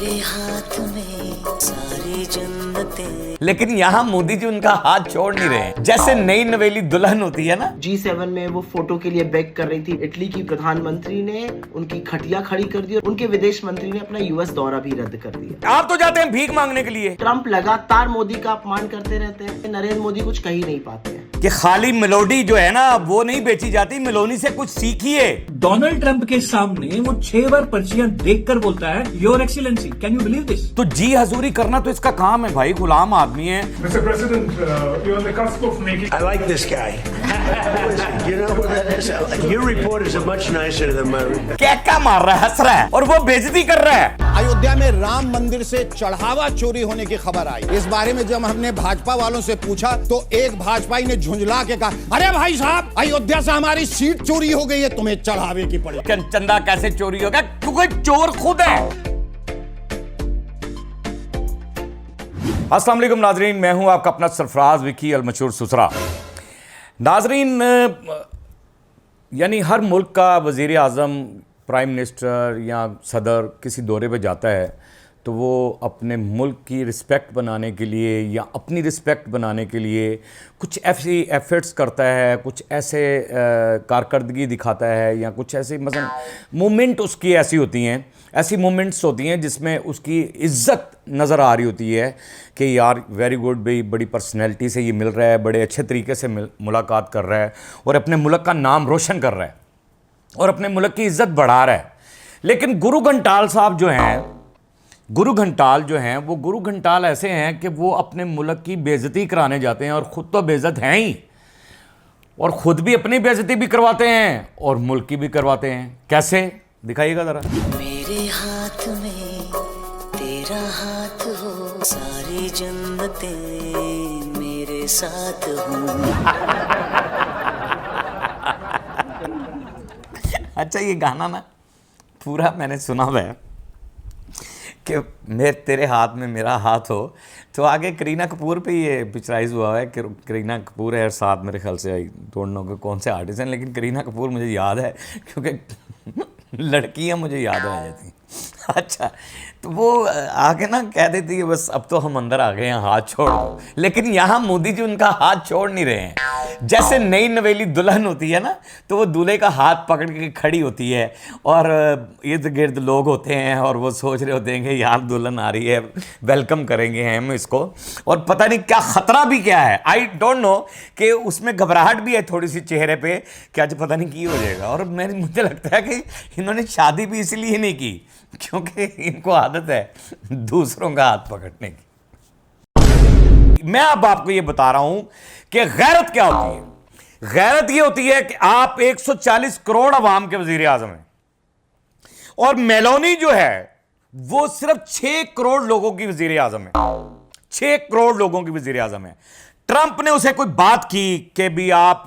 मेरे हाथ में सारी जन्नतें। लेकिन यहाँ मोदी जी उनका हाथ छोड़ नहीं रहे, जैसे नई नवेली दुल्हन होती है ना। G7 में वो फोटो के लिए बेग कर रही थी। इटली की प्रधानमंत्री ने उनकी खटिया खड़ी कर दी और उनके विदेश मंत्री ने अपना यूएस दौरा भी रद्द कर दिया। आप तो जाते हैं भीख मांगने के लिए। ट्रंप लगातार मोदी का अपमान करते रहते हैं, नरेंद्र मोदी कुछ कह ही नहीं पाते हैं। कि खाली मेलोडी जो है ना वो नहीं बेची जाती, मेलोनी से कुछ सीखिए। डोनाल्ड ट्रंप के सामने वो 6 बार पर्चियां देखकर बोलता है your excellency, can you believe this? तो जी हजूरी करना तो इसका काम है भाई, गुलाम आदमी है। Mr. President, you're on the cusp of making. I like this guy. You know who that is? Your reporters are much nicer than my reporters. क्या मार रहा है, हंस रहा है और वो बेइज्जती कर रहा है। अयोध्या में राम मंदिर से चढ़ावा चोरी होने की खबर आई। इस बारे में जब हमने भाजपा वालों से पूछा तो एक भाजपाई ने झुंझला के कहा, अरे भाई साहब, अयोध्या से हमारी सीट चोरी हो गई है, तुम्हें चढ़ावे की पड़ी। चंदा कैसे चोरी होगा, क्योंकि चोर खुद है। अस्सलाम वालेकुम नाजरीन, मैं हूं आपका अपना सरफराज विकी अल मशहूर सुसरा। नाजरीन, यानी हर मुल्क का वज़ीर आज़म, प्राइम मिनिस्टर या सदर किसी दौरे पे जाता है तो वो अपने मुल्क की रिस्पेक्ट बनाने के लिए या अपनी रिस्पेक्ट बनाने के लिए कुछ ऐसी एफर्ट्स करता है, कुछ ऐसे कारकर्दगी दिखाता है या कुछ ऐसे मसलन मूवमेंट उसकी ऐसी होती हैं, ऐसी मूवमेंट्स होती हैं जिसमें उसकी इज़्ज़त नज़र आ रही होती है कि यार वेरी गुड भाई, बड़ी पर्सनैलिटी से ये मिल रहा है, बड़े अच्छे तरीके से मुलाकात कर रहा है और अपने मुल्क का नाम रोशन कर रहा है और अपने मुल्क की इज़्ज़त बढ़ा रहा है। लेकिन गुरु घंटाल साहब जो हैं, गुरु घंटाल जो हैं, वो गुरु घंटाल ऐसे हैं कि वो अपने मुल्क की बेइज्जती कराने जाते हैं और ख़ुद तो बेइज्जत हैं ही, और ख़ुद भी अपनी बेइज्जती भी करवाते हैं और मुल्क की भी करवाते हैं। कैसे, दिखाइएगा ज़रा। मेरे हाथ में तेरा हाथ हो, सारी जन्नतें मेरे साथ हो। अच्छा, ये गाना ना पूरा मैंने सुना हुआ है कि मैं तेरे हाथ में मेरा हाथ हो, तो आगे करीना कपूर पे ये पिक्चराइज हुआ है कि करीना कपूर है और साथ मेरे ख्याल से आई डोंट नो कि कौन से आर्टिस्ट हैं, लेकिन करीना कपूर मुझे याद है क्योंकि लड़कियां मुझे याद आ जाती। अच्छा, तो वो आके ना कह देती है बस अब तो हम अंदर आ गए हैं, हाथ छोड़ दो। लेकिन यहाँ मोदी जी उनका हाथ छोड़ नहीं रहे हैं, जैसे नई नवेली दुल्हन होती है ना, तो वो दूल्हे का हाथ पकड़ के खड़ी होती है और इर्द गिर्द लोग होते हैं और वो सोच रहे होते हैं कि यार दुल्हन आ रही है, वेलकम करेंगे हम इसको, और पता नहीं क्या ख़तरा भी क्या है, आई डोंट नो, कि उसमें घबराहट भी है थोड़ी सी चेहरे पे कि आज पता नहीं की हो जाएगा। और मुझे लगता है कि इन्होंने शादी भी इसलिए नहीं की क्योंकि इनको आदत है दूसरों का हाथ पकड़ने की। मैं अब आपको ये बता रहा हूं कि गैरत क्या होती है। गैरत ये होती है कि आप 140 करोड़ अवाम के वजीर आजम हैं और मेलोनी जो है वो सिर्फ 6 करोड़ लोगों की वजीर आजम है। 6 करोड़ लोगों की वजीर आजम है। ट्रंप ने उसे कोई बात की कि भी आप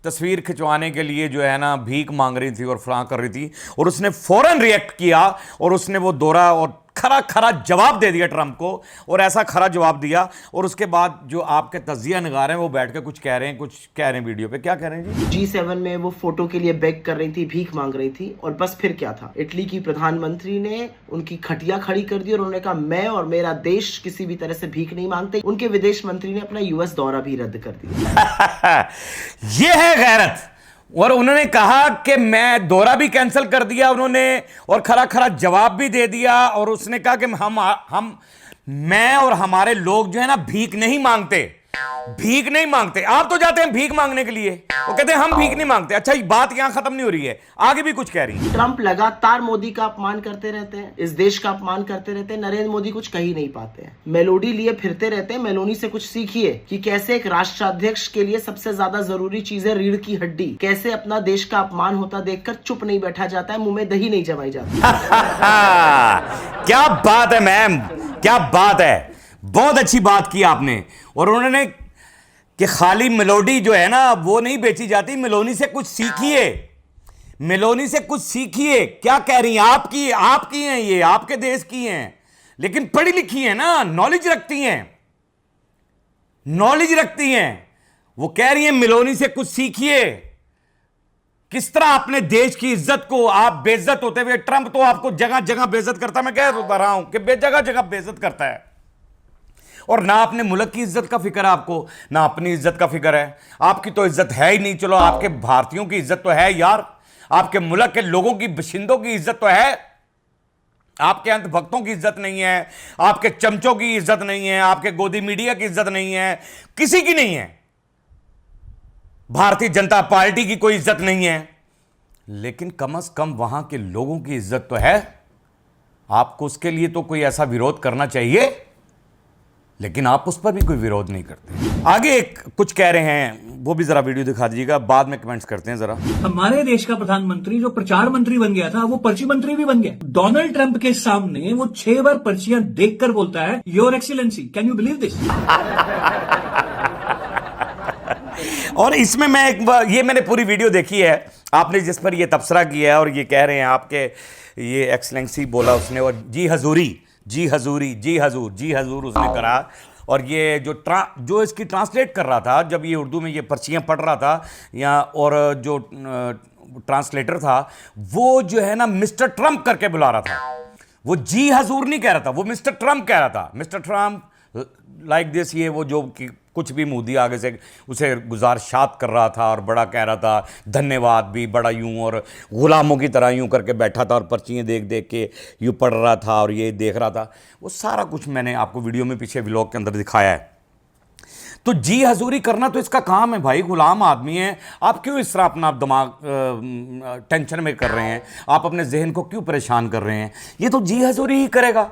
तस्वीर खिंचवाने के लिए जो है ना भीख मांग रही थी और फलां कर रही थी, और उसने फौरन रिएक्ट किया और उसने वो दौरा और खरा जवाब दे दिया ट्रंप को, और ऐसा खरा जवाब दिया। और उसके बाद जो आपके तजिया निगार हैं वो बैठ के कुछ कह रहे हैं वीडियो पे। क्या कह रहे हैं जी? G7 में वो फोटो के लिए बेग कर रही थी, भीख मांग रही थी, और बस फिर क्या था, इटली की प्रधानमंत्री ने उनकी खटिया खड़ी कर दी और उन्होंने कहा मैं और मेरा देश किसी भी तरह से भीख नहीं मांगते। उनके विदेश मंत्री ने अपना यूएस दौरा भी रद्द कर दिया। ये है गैरत। और उन्होंने कहा कि मैं दौरा भी कैंसिल कर दिया उन्होंने, और खरा जवाब भी दे दिया, और उसने कहा कि मैं और हमारे लोग जो है ना भीख नहीं मांगते, भीख नहीं मांगते। आप तो जाते हैं भीख मांगने के लिए, वो कहते हैं हम भीख नहीं मांगते। अच्छा, ये बात यहां खत्म नहीं हो रही है, आगे भी कुछ कह रही है। ट्रंप लगातार मोदी का अपमान करते रहते हैं, इस देश का अपमान करते रहते हैं, नरेंद्र मोदी कुछ कह ही नहीं पाते हैं, मेलोडी लिए फिरते रहते हैं। मेलोनी से कुछ सीखिए कि कैसे एक राष्ट्राध्यक्ष के लिए सबसे ज्यादा जरूरी चीज है रीढ़ की हड्डी। कैसे अपना देश का अपमान होता देखकर चुप नहीं बैठा जाता है, मुंह में दही नहीं जमाई जाती। क्या बात है मैम, क्या बात है, बहुत अच्छी बात की आपने। और उन्होंने कि खाली मेलोडी जो है ना वो नहीं बेची जाती, मेलोनी से कुछ सीखिए, मेलोनी से कुछ सीखिए। क्या कह रही हैं? आपकी हैं, ये आपके देश की हैं, लेकिन पढ़ी लिखी हैं ना, नॉलेज रखती हैं, नॉलेज रखती हैं। वो कह रही हैं मेलोनी से कुछ सीखिए। किस तरह अपने देश की इज्जत को आप बेइज्जत होते हुए, ट्रंप तो आपको जगह जगह बेइज्जत करता है, मैं कह रहा हूं कि जगह जगह बेइज्जत करता है। और ना अपने मुल्क की इज्जत का फिक्र है आपको, ना अपनी इज्जत का फिक्र है। आपकी तो इज्जत है ही नहीं। चलो आपके भारतीयों की इज्जत तो है यार, आपके मुल्क के लोगों की, बशिंदों की इज्जत तो है। आपके अंधभक्तों की इज्जत नहीं है, आपके चमचों की इज्जत नहीं है, आपके गोदी मीडिया की इज्जत नहीं है, किसी की नहीं है। भारतीय जनता पार्टी की कोई इज्जत नहीं है, लेकिन कम से कम वहां के लोगों की इज्जत तो है। आपको उसके लिए तो कोई ऐसा विरोध करना चाहिए, लेकिन आप उस पर भी कोई विरोध नहीं करते। आगे कुछ कह रहे हैं, वो भी जरा वीडियो दिखा दीजिएगा, बाद में कमेंट्स करते हैं जरा। हमारे देश का प्रधानमंत्री जो प्रचार मंत्री बन गया था वो पर्ची मंत्री भी बन गया। डोनाल्ड ट्रंप के सामने वो 6 बार पर्चियां देखकर बोलता है your excellency, can you believe this? और इसमें ये मैंने पूरी वीडियो देखी है, आपने जिस पर ये तबसरा किया है, और ये कह रहे हैं आपके ये एक्सलेंसी बोला उसने, और जी हजूरी, जी हजूरी, जी हजूर, जी हजूर उसने करा। और ये जो इसकी ट्रांसलेट कर रहा था, जब ये उर्दू में ये पर्चियाँ पढ़ रहा था और जो ट्रांसलेटर था वो जो है ना मिस्टर ट्रंप करके बुला रहा था। वो जी हजूर नहीं कह रहा था, वो मिस्टर ट्रंप कह रहा था। मिस्टर ट्रंप लाइक दिस, ये वो जो कि कुछ भी मोदी आगे से उसे गुजारिशात कर रहा था और बड़ा कह रहा था, धन्यवाद भी बड़ा यूं, और गुलामों की तरह यूं करके बैठा था और पर्चियाँ देख देख के यूं पढ़ रहा था और ये देख रहा था। वो सारा कुछ मैंने आपको वीडियो में पीछे व्लॉग के अंदर दिखाया है। तो जी हजूरी करना तो इसका काम है भाई, गुलाम आदमी है। आप क्यों इस तरह अपना दिमाग टेंशन में कर रहे हैं? आप अपने जहन को क्यों परेशान कर रहे हैं? ये तो जी हजूरी ही करेगा,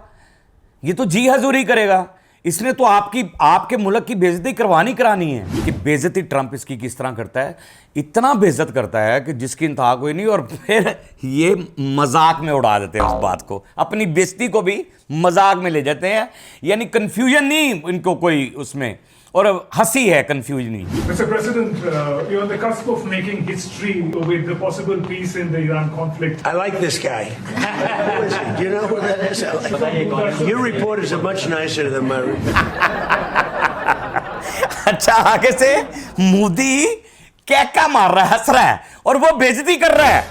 ये तो जी हजूरी करेगा। इसने तो आपके मुल्क की बेइज्जती करानी है। कि बेइज्जती ट्रंप इसकी किस तरह करता है, इतना बेइज्जत करता है कि जिसकी इंतहा कोई नहीं। और फिर ये मजाक में उड़ा देते हैं उस बात को, अपनी बेइज्जती को भी मजाक में ले जाते हैं। यानी कंफ्यूजन नहीं इनको कोई उसमें, और हंसी है, कंफ्यूजन नहीं। Mr. President, you're on the cusp of making history with the possible peace in the Iran conflict. I like this guy. Who is he? Do you know who that is? Your reporters are much nicer than my अच्छा, आगे से मोदी क्या मार रहा है, हंस रहा है, और वो बेइज्जती कर रहा है।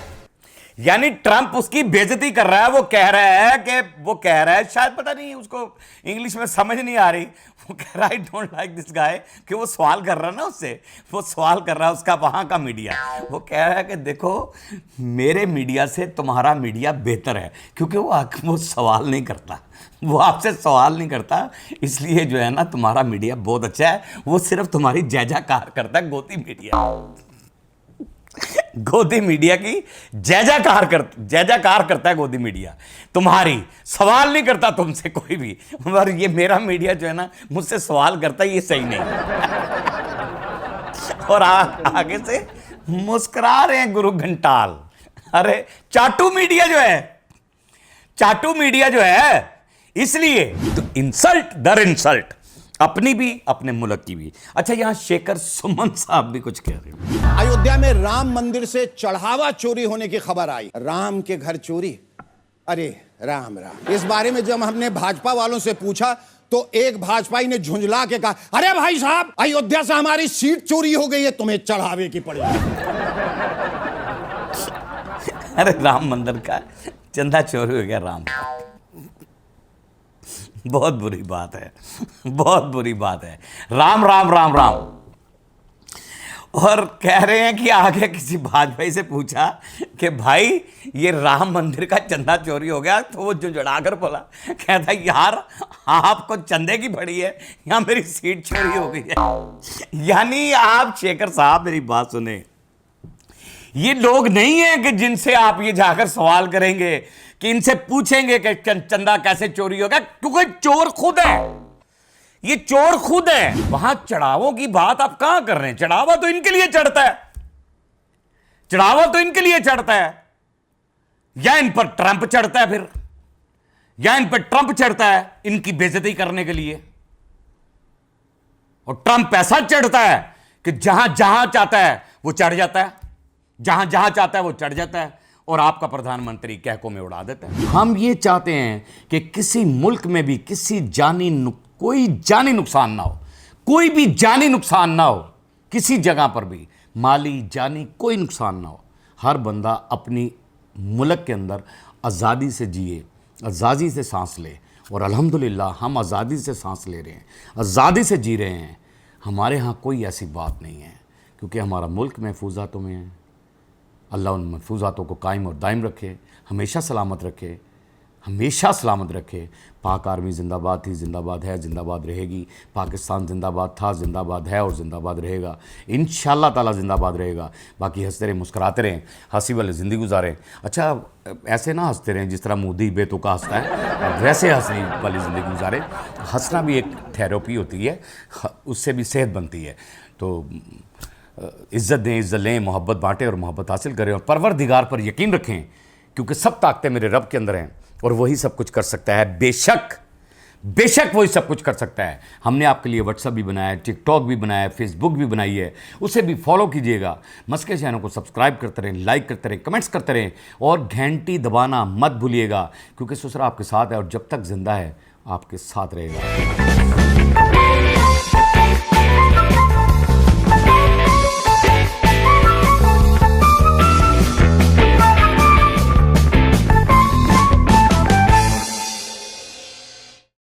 यानी ट्रंप उसकी बेइज्जती कर रहा है। वो कह रहा है शायद, पता नहीं उसको इंग्लिश में समझ नहीं आ रही, वो कह रहा है I don't like this guy, कि वो सवाल कर रहा है ना उससे, वो सवाल कर रहा है उसका वहां का मीडिया। वो कह रहा है कि देखो मेरे मीडिया से तुम्हारा मीडिया बेहतर है, क्योंकि वो सवाल नहीं करता, वो आपसे सवाल नहीं करता, इसलिए जो है ना तुम्हारा मीडिया बहुत अच्छा है। वो सिर्फ तुम्हारी जयजयकार करता है, गोदी मीडिया की जयजयकार करता है गोदी मीडिया, तुम्हारी सवाल नहीं करता तुमसे कोई भी। और ये मेरा मीडिया जो है ना मुझसे सवाल करता है, ये सही नहीं। और आगे से मुस्कुरा रहे हैं गुरु घंटाल। अरे चाटू मीडिया जो है इसलिए तो इंसल्ट दर इंसल्ट, अपनी भी अपने मुल्क की भी। अच्छा, यहां शेखर सुमन साहब भी कुछ कह रहे हैं। अयोध्या में राम मंदिर से चढ़ावा चोरी होने की खबर आई। राम के घर चोरी, अरे राम राम। इस बारे में जब हमने भाजपा वालों से पूछा तो एक भाजपाई ने झुंझला के कहा, अरे भाई साहब अयोध्या से हमारी सीट चोरी हो गई है, तुम्हें चढ़ावे की पड़ेगी। अरे राम मंदिर का चंदा चोरी हो गया राम का, बहुत बुरी बात है, बहुत बुरी बात है। राम राम राम राम। और कह रहे हैं कि आगे किसी भाजपाई से पूछा कि भाई ये राम मंदिर का चंदा चोरी हो गया, तो वो जुझड़ा कर बोला, कहता यार आपको चंदे की पड़ी है या मेरी सीट चोरी हो गई है। यानी आप शेखर साहब मेरी बात सुने, ये लोग नहीं है कि जिनसे आप ये जाकर सवाल करेंगे, कि इनसे पूछेंगे कि चंदा कैसे चोरी होगा, क्योंकि चोर खुद है, ये चोर खुद है। वहां चढ़ावों की बात आप कहां कर रहे हैं? चढ़ावा तो इनके लिए चढ़ता है, चढ़ावा तो इनके लिए चढ़ता है, या इन पर ट्रंप चढ़ता है, फिर या इन पर ट्रंप चढ़ता है इनकी बेइज्जती करने के लिए। और ट्रंप ऐसा चढ़ता है कि जहां जहां चाहता है वो चढ़ जाता है, जहां जहां चाहता है वो चढ़ जाता है, और आपका प्रधानमंत्री कहकों में उड़ा देता है। हम ये चाहते हैं कि किसी मुल्क में भी कोई जानी नुकसान ना हो, कोई भी जानी नुकसान ना हो, किसी जगह पर भी माली जानी कोई नुकसान ना हो। हर बंदा अपनी मुल्क के अंदर आज़ादी से जिए, आज़ादी से सांस ले। और अल्हम्दुलिल्लाह हम आज़ादी से सांस ले रहे हैं, आज़ादी से जी रहे हैं। हमारे यहाँ कोई ऐसी बात नहीं है, क्योंकि हमारा मुल्क महफूजातों में है। अल्लाह उन महफूजातों को कायम और दायम रखे, हमेशा सलामत रखे, हमेशा सलामत रखे। पाक आर्मी जिंदाबाद थी, जिंदाबाद है, जिंदाबाद रहेगी। पाकिस्तान जिंदाबाद था, जिंदाबाद है और जिंदाबाद रहेगा। इंशाअल्लाह ताला जिंदाबाद रहेगा। बाकी हंसते रहें, मुस्कुराते रहें, हंसी वाली ज़िंदगी गुजारें। अच्छा, ऐसे ना हंसते रहें जिस तरह मोदी बेतुका हंसता है, वैसे हंसने वाली ज़िंदगी गुजारें। हंसना भी एक थेरेपी होती है, उससे भी सेहत बनती है। तो इज़्ज़त दें, इज़्ज़त लें, मोहब्बत बांटें और मोहब्बत हासिल करें। और परवरदिगार पर यकीन रखें, क्योंकि सब ताकतें मेरे रब के अंदर हैं और वही सब कुछ कर सकता है। बेशक बेशक वही सब कुछ कर सकता है। हमने आपके लिए व्हाट्सएप भी बनाया है, टिकटॉक भी बनाया है, फेसबुक भी बनाई है, उसे भी फॉलो कीजिएगा। मस्के चैनल को सब्सक्राइब करते रहें, लाइक करते रहें, कमेंट्स करते रहें और घंटी दबाना मत भूलिएगा, क्योंकि ससुरा आपके साथ है और जब तक जिंदा है आपके साथ रहेगा।